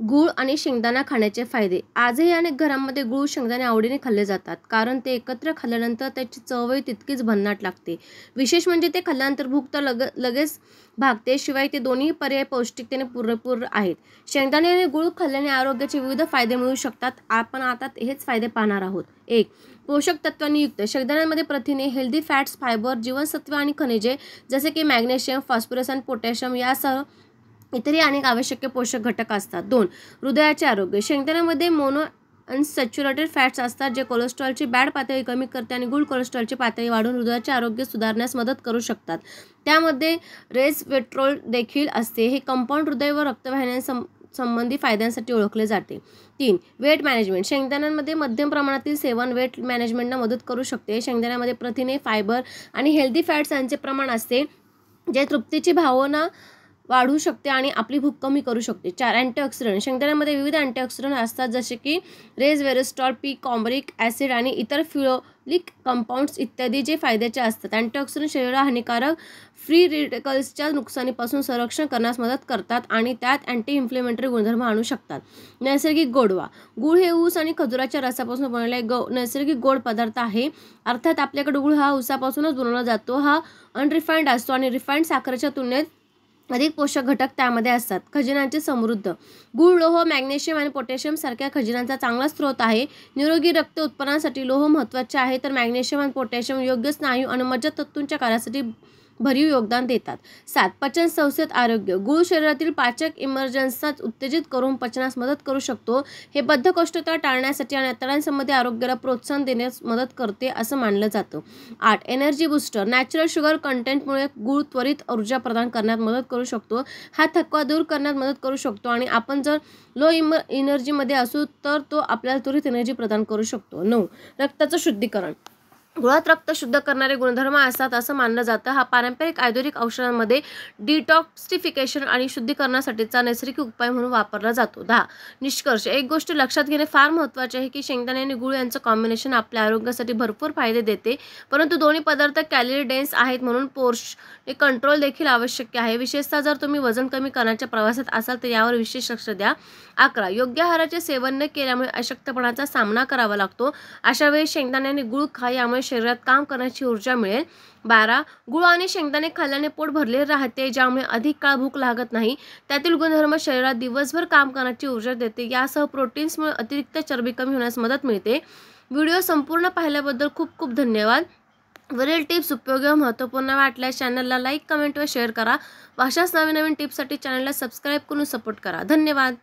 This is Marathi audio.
गूळ आणि शेंगदाणा खाण्याचे फायदे. आजही अनेक घरांमध्ये गूळ शेंगदाणे आवडीने खाल्ले जातात, कारण ते एकत्र खाल्ल्यानंतर त्याची चवही तितकीच भन्नाट लागते. विशेष म्हणजे ते खाल्ल्यानंतर भूक तर लगेच भागते, शिवाय ते दोन्ही पर्याय पौष्टिकतेने पुरेपूर आहेत. शेंगदाणे आणि गूळ खाल्ल्याने आरोग्याचे विविध फायदे मिळू शकतात. आपण आता हेच फायदे पाहणार आहोत. 1. पोषक तत्वांनी युक्त. शेंगदाण्यांमध्ये प्रथिने, हेल्दी फॅट्स, फायबर, जीवनसत्व आणि खनिजे जसे की मॅग्नेशियम, फॉस्फरस आणि पोटॅशियम यासह इतरही अनेक आवश्यक पोषक घटक असतात. 2. हृदयाचे आरोग्य. शेंगदाण्यामध्ये मोनो अनसॅच्युरेटेड फॅट्स असतात, जे कोलेस्ट्रॉलची बॅड पातळी कमी करते आणि गुड कोलेस्ट्रॉलची पातळी वाढवून हृदयाचे आरोग्य सुधारण्यास मदत करू शकतात. त्यामध्ये रेसवेट्रोल देखील असते. हे कंपाऊंड हृदय व रक्तवाहिन्यांसंबंधी फायद्यांसाठी ओळखले जाते. 3. Weight management. शेंगदाण्यांमध्ये मध्यम प्रमाणातील सेवन वेट मॅनेजमेंटला मदत करू शकते. शेंगदाण्यामध्ये प्रथिने, फायबर आणि हेल्दी फॅट्स यांचे प्रमाण असते, जे तृप्तीची भावना वाढवू शकते आणि आपली भूक कमी करू शकते. 4. अँटीऑक्सिडंट. शेंगदाण्यामध्ये विविध अँटीऑक्सिडंट असतात, जसे की रेसवेरेस्टॉल, पिकॉम्ब्रिक ॲसिड आणि इतर फिनोलिक कंपाऊंड्स इत्यादी, जे फायद्याचे असतात. अँटीऑक्सिडंट शरीराला हानिकारक फ्री रेडिकल्सच्या नुकसानीपासून संरक्षण करण्यास मदत करतात आणि त्यात अँटी इन्फ्लेमेटरी गुणधर्म आणू शकतात. नैसर्गिक गोडवा. गूळ हे ऊस आणि खजुराच्या रसापासून बनवलेला नैसर्गिक गोड पदार्थ आहे. अर्थात आपल्याकडे गूळ हा ऊसापासूनच बनवला जातो. हा अनरिफाईंड असतो आणि रिफाईंड साखरेच्या तुलनेत अधिक पोषक घटक त्यामध्ये असतात. खनिजांचे समृद्ध. गूळ लोह, मॅग्नेशियम आणि पोटॅशियम सारख्या खनिजांचा चांगला स्रोत आहे. निरोगी रक्त उत्पादनासाठी लोह महत्त्वाचे आहे, तर मॅग्नेशियम आणि पोटॅशियम योग्य स्नायू आणि मज्जातंतूंच्या कार्यासाठी भरीव योगदान देतात. 7. पचन संस्थेत आरोग्य. गूळ शरीरातील पाचक इमर्जन्सना उत्तेजित करून पचनास मदत करू शकतो. हे बद्धकोष्ठता टाळण्यासाठी आणि आतड्यांसंबंधी आरोग्याला प्रोत्साहन देण्यास मदत करते असं मानलं जातं. 8. Energy booster. नॅचरल शुगर कंटेंटमुळे गूळ त्वरित ऊर्जा प्रदान करण्यात मदत करू शकतो. हा थकवा दूर करण्यात मदत करू शकतो आणि आपण जर लो एनर्जीमध्ये असू तर तो आपल्याला त्वरित एनर्जी प्रदान करू शकतो. 9. रक्ताचं शुद्धीकरण. गुळात रक्त शुद्ध करणारे गुणधर्म असतात असं मानलं जातं. हा पारंपरिक आयुर्वेदिक औषधांमध्ये डिटॉक्सिफिकेशन आणि शुद्धीकरणासाठीचा नैसर्गिक उपाय म्हणून वापरला जातो. 10. निष्कर्ष. एक गोष्ट लक्षात घेणे फार महत्त्वाचे आहे की शेंगदाणे आणि गूळ यांचं कॉम्बिनेशन आपल्या आरोग्यासाठी भरपूर फायदे देते, परंतु दोन्ही पदार्थ कॅलरी डेन्स आहेत, म्हणून पोर्शन कंट्रोल देखील आवश्यक आहे. विशेषतः जर तुम्ही वजन कमी करण्याच्या प्रवासात असाल तर यावर विशेष लक्ष द्या. 11. योग्य आहाराचे सेवन न केल्यामुळे अशक्तपणाचा सामना करावा लागतो. अशा वेळी शेंगदाणे आणि गूळ खा, यामुळे शरीरात काम करण्याची ऊर्जा मिळेल. 12. गूळ आणि शेंगदाणे खाल्ल्याने पोट भरलेले राहते, ज्यामुळे अधिक काळ भूक लागत नाही. त्यातील गुणधर्म शरीरात दिवसभर काम करण्याची ऊर्जा देते. यासह प्रोटीन्समुळे अतिरिक्त चरबी कमी होण्यास मदत मिळते. व्हिडिओ संपूर्ण पाहिल्याबद्दल खूप खूप धन्यवाद. वरील टिप्स उपयोगी व महत्त्वपूर्ण वाटल्यास चॅनलला लाईक, कमेंट व शेअर करा. अशाच नवीन टिप्ससाठी चॅनलला सबस्क्राईब करून सपोर्ट करा. धन्यवाद.